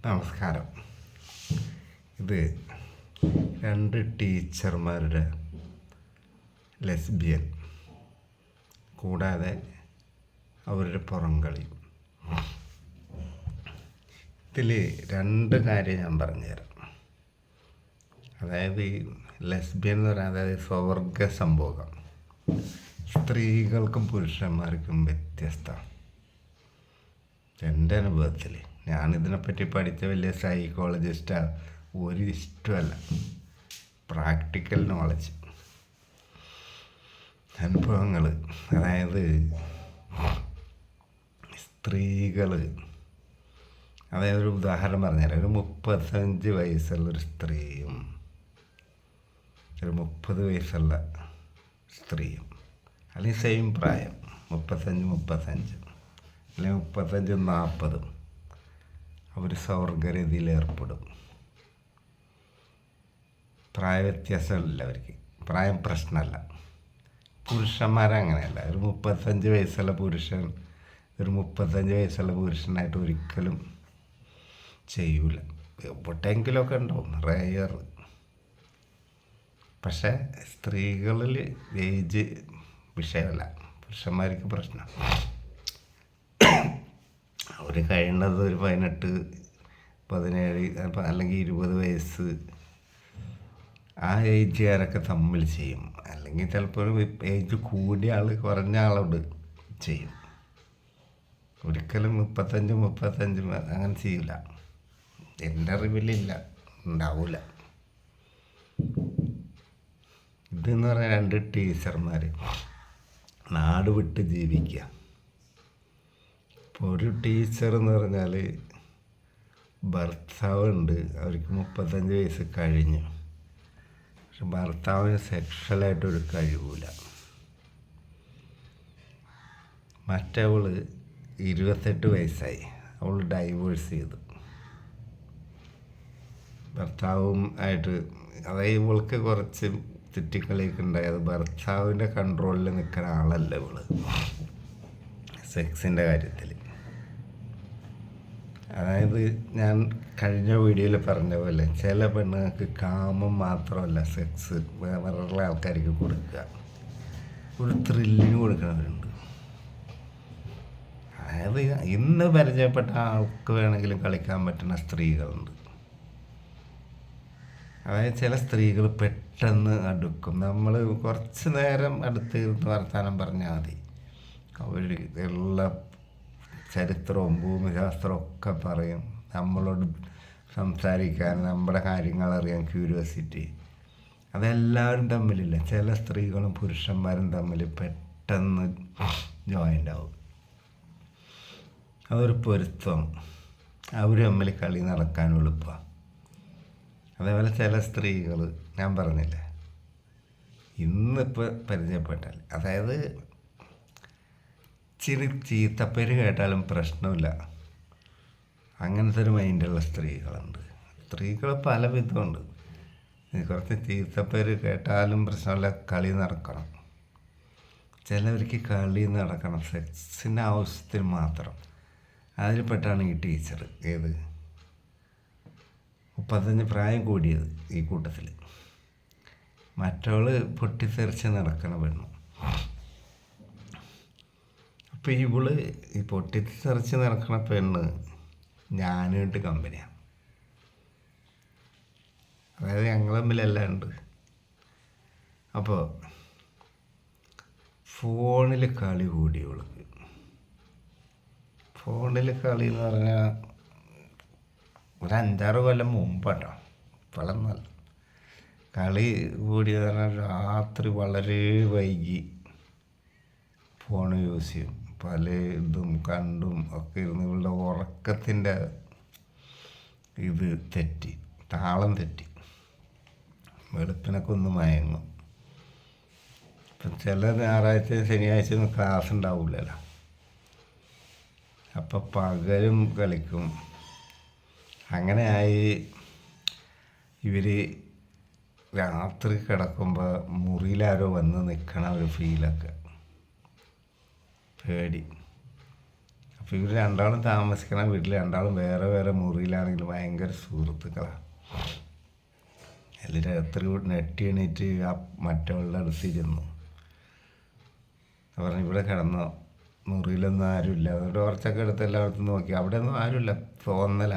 നമസ്കാരം. ഇത് രണ്ട് ടീച്ചർമാരുടെ ലെസ്ബിയൻ കൂടാതെ അവരുടെ പുറംകളി. ഇതിൽ രണ്ട് കാര്യം ഞാൻ പറഞ്ഞുതരാം. അതായത് ഈ ലെസ്ബിയൻ എന്ന് പറയുന്നത് അതായത് സ്വർഗ സംഭോഗം സ്ത്രീകൾക്കും പുരുഷന്മാർക്കും വ്യത്യസ്തമാണ്. എൻ്റെ അനുഭവത്തിൽ ഞാനിതിനെപ്പറ്റി പഠിച്ച വലിയ സൈക്കോളജിസ്റ്റാണ്, ഒരു ഇഷ്ടമല്ല, പ്രാക്ടിക്കൽ നോളജ് അനുഭവങ്ങൾ. അതായത് സ്ത്രീകൾ, അതായത് ഒരു ഉദാഹരണം പറഞ്ഞുതരാം. ഒരു 35 വയസ്സുള്ളൊരു സ്ത്രീയും ഒരു 30 വയസ്സുള്ള സ്ത്രീയും, അല്ലെങ്കിൽ സെയിം പ്രായം 35 അല്ലെങ്കിൽ 35-40, അവർ സ്വർഗരതിയിൽ ഏർപ്പെടും. പ്രായ വ്യത്യാസമില്ല അവർക്ക്, പ്രായം പ്രശ്നമല്ല. പുരുഷന്മാരങ്ങനെയല്ല. ഒരു 35 വയസ്സുള്ള പുരുഷൻ ഒരു 35 വയസ്സുള്ള പുരുഷനായിട്ട് ഒരിക്കലും ചെയ്യൂല. എവിടെയെങ്കിലുമൊക്കെ ഉണ്ടാവും, റെയർ. പക്ഷേ സ്ത്രീകളിൽ ഏജ് വിഷയമല്ല, പുരുഷന്മാർക്ക് പ്രശ്നം. അവർ കഴിയുന്നത് ഒരു 18, 17 അല്ലെങ്കിൽ 20 വയസ്സ്, ആ ഏജുകാരൊക്കെ തമ്മിൽ ചെയ്യും. അല്ലെങ്കിൽ ചിലപ്പോൾ ഒരു ഏജ് കൂടിയ ആൾ കുറഞ്ഞ ആളോട് ചെയ്യും. ഒരിക്കലും 35 അങ്ങനെ ചെയ്യില്ല. എൻ്റെ അറിവിലില്ല, ഉണ്ടാവില്ല. ഇതെന്ന് പറഞ്ഞാൽ രണ്ട് ടീച്ചർമാർ നാട് വിട്ട് ജീവിക്കുക. ഇപ്പോൾ ഒരു ടീച്ചർ എന്ന് പറഞ്ഞാൽ ഭർത്താവുണ്ട്, അവർക്ക് 35 വയസ്സ് കഴിഞ്ഞു. പക്ഷെ ഭർത്താവിന് സെക്ഷലായിട്ടൊരു കഴിവില്ല. മറ്റവൾ 28 വയസ്സായി, അവൾ ഡൈവേഴ്സ് ചെയ്തു. ഭർത്താവും ആയിട്ട്, അതായത് ഇവൾക്ക് കുറച്ച് തെറ്റിക്കളിയൊക്കെ ഉണ്ടായത്. ഭർത്താവിൻ്റെ കൺട്രോളിൽ നിൽക്കുന്ന ആളല്ല ഇവള് സെക്സിൻ്റെ കാര്യത്തിൽ. അതായത് ഞാൻ കഴിഞ്ഞ വീഡിയോയിൽ പറഞ്ഞ പോലെ ചില പെണ്ണുങ്ങൾക്ക് കാമം മാത്രമല്ല സെക്സ് വേറെ ആൾക്കാർക്ക് കൊടുക്കുക, ഒരു ത്രില്ലിന് കൊടുക്കുന്നവരുണ്ട്. അതായത് ഇന്ന് പരിചയപ്പെട്ട ആൾക്ക് വേണമെങ്കിലും കളിക്കാൻ പറ്റുന്ന സ്ത്രീകളുണ്ട്. അതായത് ചില സ്ത്രീകൾ പെട്ടെന്ന് അടുക്കും. നമ്മൾ കുറച്ച് നേരം അടുത്ത് ഇരുന്ന് വർത്തമാനം പറഞ്ഞാൽ മതി, അവർ എല്ലാ ചരിത്രവും ഭൂമിശാസ്ത്രവും ഒക്കെ പറയും. നമ്മളോട് സംസാരിക്കാൻ, നമ്മുടെ കാര്യങ്ങൾ അറിയാൻ ക്യൂരിയോസിറ്റി. അതെല്ലാവരും തമ്മിലില്ല. ചില സ്ത്രീകളും പുരുഷന്മാരും തമ്മിൽ പെട്ടെന്ന് ജോയിൻ്റ് ആവും. അതൊരു പൊരുത്തം, അവർ തമ്മിൽ കളി നടക്കാൻ എളുപ്പമാണ്. അതേപോലെ ചില സ്ത്രീകൾ ഞാൻ പറഞ്ഞില്ലേ ഇന്നിപ്പോൾ പരിചയപ്പെട്ടാൽ, അതായത് ഇച്ചിരി ചീത്തപ്പേര് കേട്ടാലും പ്രശ്നമില്ല, അങ്ങനത്തെ ഒരു മൈൻഡുള്ള സ്ത്രീകളുണ്ട്. സ്ത്രീകൾ പല വിധമുണ്ട്. കുറച്ച് ചീത്തപ്പേര് കേട്ടാലും പ്രശ്നമില്ല, കളി നടക്കണം. ചിലവർക്ക് കളി നടക്കണം സെക്സിൻ്റെ ആവശ്യത്തിന് മാത്രം. അതിൽപ്പെട്ടാണ് ഈ ടീച്ചർ. ഏത് 35 പ്രായം കൂടിയത് ഈ കൂട്ടത്തിൽ. മറ്റവൾ പൊട്ടിത്തെറിച്ച് നടക്കണ പെണ്ണു. അപ്പോൾ ഇവള് ഈ പൊട്ടിത്തെറിച്ച് നടക്കണ പെണ്ണ് ഞാനായിട്ട് കമ്പനിയാണ്. അതായത് ഞങ്ങൾ തമ്മിലെല്ലാം ഉണ്ട്. അപ്പോൾ ഫോണിൽ കളി കൂടി ഇവൾക്ക്. ഫോണിൽ കളി എന്ന് പറഞ്ഞാൽ ഒരു 5-6 കൊല്ലം മുമ്പാട്ടോ, ഇപ്പോഴൊന്നുമല്ല. കളി കൂടിയ രാത്രി വളരെ വൈകി ഫോൺ യൂസ് ചെയ്യും. പല ഇതും കണ്ടും ഒക്കെ ഇരുന്ന് ഇവളുടെ ഉറക്കത്തിൻ്റെ ഇത് തെറ്റി, താളം തെറ്റി, വെളുപ്പിനൊക്കെ ഒന്ന് മയങ്ങും. ഇപ്പം ചില ഞായറാഴ്ച ശനിയാഴ്ച ഒന്നും ക്ലാസ് ഉണ്ടാവില്ലല്ലോ, അപ്പം പകലും കളിക്കും. അങ്ങനെയായി ഇവർ രാത്രി കിടക്കുമ്പോൾ മുറിയിലാരോ വന്ന് നിൽക്കണ ഒരു ഫീലൊക്കെ, പേടി. അപ്പോൾ ഇവർ രണ്ടാളും താമസിക്കണ വീട്ടിൽ രണ്ടാളും വേറെ വേറെ മുറിയിലാണെങ്കിൽ ഭയങ്കര സുഹൃത്തുക്കളാണ്. അതിൽ രാത്രി നെട്ടി എണീറ്റ് ആ മറ്റവളുടെ അടുത്ത് ചെന്നു പറഞ്ഞു ഇവിടെ കിടന്നോ, മുറിയിലൊന്നും ആരുമില്ല. അതുകൊണ്ട് കുറച്ചൊക്കെ എടുത്ത് എല്ലായിടത്തും നോക്കി, അവിടെ ഒന്നും ആരുമില്ല, തോന്നല.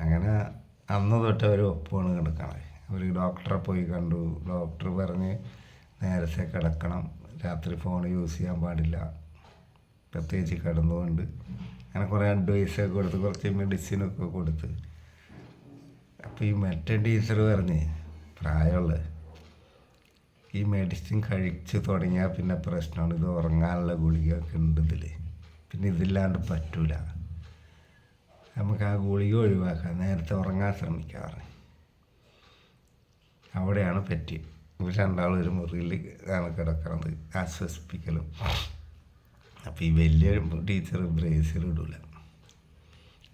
അങ്ങനെ അന്ന് തൊട്ട് അവർ ഒപ്പമാണ് കിടക്കണത്. അവർ ഡോക്ടറെ പോയി കണ്ടു. ഡോക്ടർ പറഞ്ഞ് നേരത്തെ കിടക്കണം, രാത്രി ഫോൺ യൂസ് ചെയ്യാൻ പാടില്ല, പ്രത്യേകിച്ച് കിടന്നുകൊണ്ട്. അങ്ങനെ കുറേ അഡ്വൈസൊക്കെ കൊടുത്ത് കുറച്ച് മെഡിസിനൊക്കെ കൊടുത്ത്. അപ്പോൾ ഈ മറ്റേ ടീച്ചർ പറഞ്ഞ് പ്രായമുള്ളത് ഈ മെഡിസിൻ കഴിച്ച് തുടങ്ങിയാൽ പിന്നെ പ്രശ്നമാണ്, ഇത് ഉറങ്ങാനുള്ള ഗുളികയൊക്കെ ഉണ്ട് ഇതിൽ, പിന്നെ ഇതില്ലാണ്ട് പറ്റൂല, നമുക്ക് ആ ഗുളിക ഒഴിവാക്കാം, നേരത്തെ ഉറങ്ങാൻ ശ്രമിക്കാറ്. അവിടെയാണ് പറ്റി. ഇവർ രണ്ടാളും ഒരു മുറിയിൽ ആണ് കിടക്കുന്നത്, ആശ്വസിപ്പിക്കലും. അപ്പോൾ ഈ വലിയ ടീച്ചർ ബ്രേസിൽ ഇടില്ല,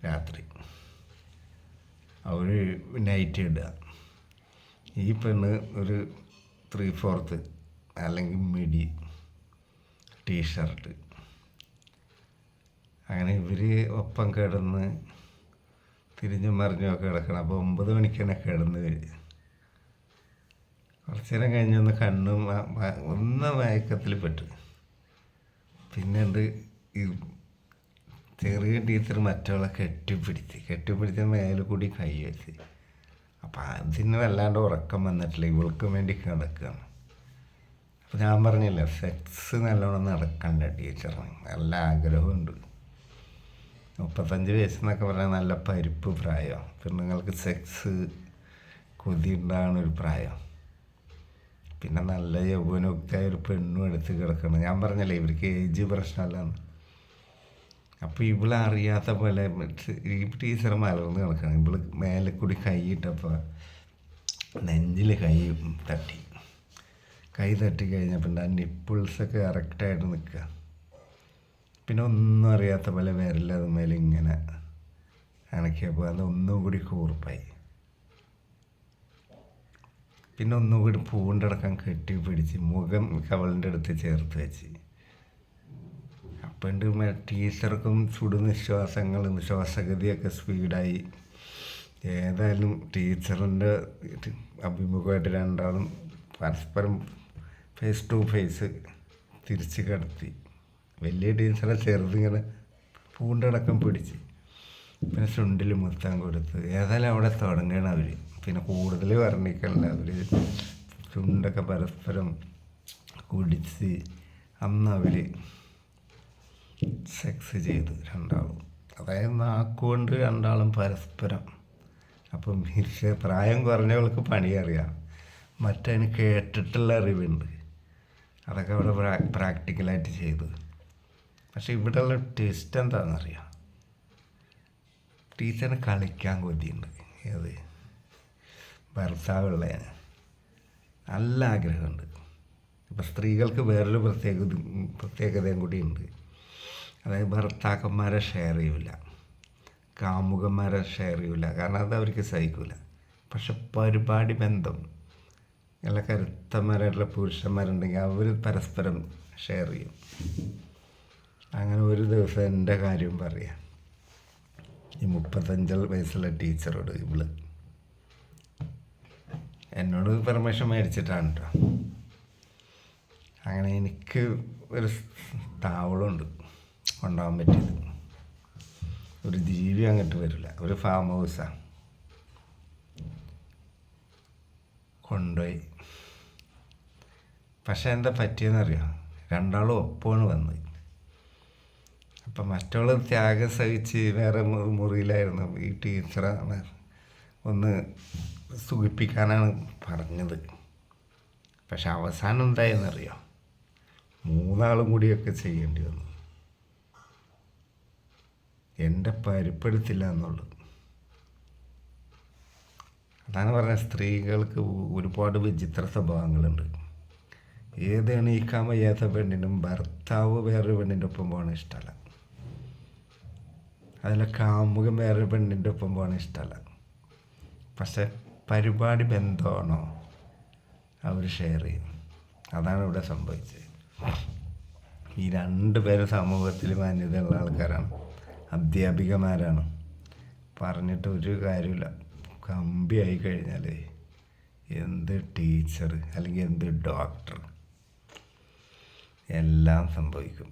രാത്രി അവർ നൈറ്റ് ഇടുക. ഈ പെണ്ണ് ഒരു 3/4 അല്ലെങ്കിൽ മിഡി ടീഷർട്ട്. അങ്ങനെ ഇവർ ഒപ്പം കിടന്ന് തിരിഞ്ഞും മറിഞ്ഞുമൊക്കെ കിടക്കണം. അപ്പോൾ 9 മണിക്ക് തന്നെ കിടന്ന് വരിക. കുറച്ച് നേരം കഴിഞ്ഞൊന്ന് കണ്ണും ഒന്ന് മയക്കത്തിൽ പെട്ടു. പിന്നെയുണ്ട് ഈ ചെറിയ ടീച്ചർ മറ്റവളെ കെട്ടിപ്പിടിച്ച് മേലെ കൂടി കൈ വെച്ച്. അപ്പം അതിന് വല്ലാണ്ട് ഉറക്കം വന്നിട്ടില്ല, ഇവൾക്കും വേണ്ടി കിടക്കുകയാണ്. അപ്പം ഞാൻ പറഞ്ഞില്ല, സെക്സ് നല്ലോണം നടക്കണ്ട ടീച്ചറിന്, നല്ല ആഗ്രഹമുണ്ട്. 35 വയസ്സെന്നൊക്കെ പറഞ്ഞാൽ നല്ല പരിപ്പ് പ്രായം, പെണ്ണുങ്ങൾക്ക് സെക്സ് കൊതി ഉണ്ടാകുന്നൊരു പ്രായം. പിന്നെ നല്ല യൗവനമൊക്കെ ഒരു പെണ്ണും എടുത്ത് കിടക്കണം. ഞാൻ പറഞ്ഞല്ലേ ഇവർക്ക് ഏജ് പ്രശ്നമല്ലാന്ന്. അപ്പോൾ ഇവളെ അറിയാത്ത പോലെ ഈ ടീച്ചർ മലർന്ന് കിടക്കണം. ഇവള് മേലെ കൂടി കൈയിട്ടപ്പോൾ നെഞ്ചിൽ കൈ തട്ടി കഴിഞ്ഞപ്പോൾ ആ നിപ്പിൾസൊക്കെ കറക്റ്റായിട്ട് നിൽക്കുക. പിന്നെ ഒന്നും അറിയാത്ത പോലെ വിരലത് മേലെ ഇങ്ങനെ അണക്കിയപ്പോൾ അത് ഒന്നും കൂടി കൂർപ്പായി. പിന്നെ ഒന്നും കൂടി പൂണ്ടടക്കം കെട്ടിപ്പിടിച്ച് മുഖം കവളിൻ്റെ അടുത്ത് ചേർത്ത് വെച്ച്. അപ്പം ടീച്ചർക്കും ചുടുനിശ്വാസങ്ങളും ശ്വാസഗതിയൊക്കെ സ്പീഡായി. ഏതായാലും ടീച്ചറിൻ്റെ അഭിമുഖമായിട്ട് രണ്ടാളും പരസ്പരം ഫേസ് ടു ഫേസ് തിരിച്ച് കിടത്തി. വലിയ ടീച്ചറെ ചെറുതിങ്ങനെ പൂണ്ടടക്കം പിടിച്ച് പിന്നെ ചുണ്ടിൽ മുത്താൻ കൊടുത്ത്. ഏതായാലും അവിടെ തുടങ്ങണം അവർ. പിന്നെ കൂടുതൽ വർണ്ണിക്കണ്ട, അവർ ചുണ്ടൊക്കെ പരസ്പരം കുടിച്ച് അന്ന് അവർ സെക്സ് ചെയ്തു രണ്ടാളും. അതായത് നാക്കുകൊണ്ട് രണ്ടാളും പരസ്പരം. അപ്പം പ്രായം കുറഞ്ഞവൾക്ക് പണി അറിയാം, മറ്റതിന് കേട്ടിട്ടുള്ള അറിവുണ്ട്, അതൊക്കെ അവിടെ പ്രാക്ടിക്കലായിട്ട് ചെയ്തു. പക്ഷെ ഇവിടെയുള്ള ടെസ്റ്റ് എന്താണെന്നറിയാം, ടീച്ചറിന് കളിക്കാൻ കൊതിയുണ്ട്. ഏത് ഭർത്താവുള്ളതിന് നല്ല ആഗ്രഹമുണ്ട്. ഇപ്പം സ്ത്രീകൾക്ക് വേറൊരു പ്രത്യേകതയും കൂടിയുണ്ട്. അതായത് ഭർത്താക്കന്മാരെ ഷെയർ ചെയ്യില്ല, കാമുകന്മാരെ ഷെയർ ചെയ്യില്ല, കാരണം അത് അവർക്ക് സഹിക്കില്ല. പക്ഷെ പരിപാടി ബന്ധം നല്ല കരുത്തന്മാരായിട്ടുള്ള പുരുഷന്മാരുണ്ടെങ്കിൽ അവർ പരസ്പരം ഷെയർ ചെയ്യും. അങ്ങനെ ഒരു ദിവസം എൻ്റെ കാര്യം പറയാം. ഈ 35 വയസ്സുള്ള ടീച്ചറോട് ഇവള് എന്നോട് പെർമിഷൻ മേടിച്ചിട്ടാണ് കേട്ടോ. അങ്ങനെ എനിക്ക് ഒരു താവളമുണ്ട് കൊണ്ടുപോകാൻ പറ്റിയത്. ഒരു ജീവി അങ്ങോട്ട് വരില്ല, ഒരു ഫാം ഹൗസാണ്. കൊണ്ടുപോയി. പക്ഷെ എന്താ പറ്റിയെന്നറിയാം, രണ്ടാളും ഒപ്പമാണ് വന്നത്. അപ്പം മറ്റുള്ള ത്യാഗം സഹിച്ച് വേറെ മുറിയിലായിരുന്നു. ഈ ടീച്ചറാണ് ഒന്ന് സുഖിപ്പിക്കാനാണ് പറഞ്ഞത്. പക്ഷെ അവസാനം എന്തായെന്നറിയാം, 3 ആളും കൂടിയൊക്കെ ചെയ്യേണ്ടി വന്നു. എൻ്റെ പരിപ്പെടുത്തില്ല എന്നുള്ളത്. അതാണ് പറഞ്ഞത്, സ്ത്രീകൾക്ക് ഒരുപാട് വിചിത്ര സ്വഭാവങ്ങളുണ്ട്. ഏത് എണീക്കാൻ വയ്യാത്ത പെണ്ണിനും ഭർത്താവ് വേറൊരു പെണ്ണിൻ്റെ ഒപ്പം പോകണ ഇഷ്ടമല്ല. അതിലെ കാമുകം വേറൊരു പെണ്ണിൻ്റെ ഒപ്പം പോകണ ഇഷ്ടമല്ല. പക്ഷെ പരിപാടി ബന്ധമാണോ അവർ ഷെയർ ചെയ്യും. അതാണ് ഇവിടെ സംഭവിച്ചത്. ഈ 2 പേരും സമൂഹത്തിൽ മാന്യതയുള്ള ആൾക്കാരാണ്, അധ്യാപികമാരാണ്. പറഞ്ഞിട്ട് ഒരു കാര്യമില്ല. കമ്പിയായി കഴിഞ്ഞാൽ എന്ത് ടീച്ചർ അല്ലെങ്കിൽ എന്ത് ഡോക്ടർ എല്ലാം സംഭവിക്കും.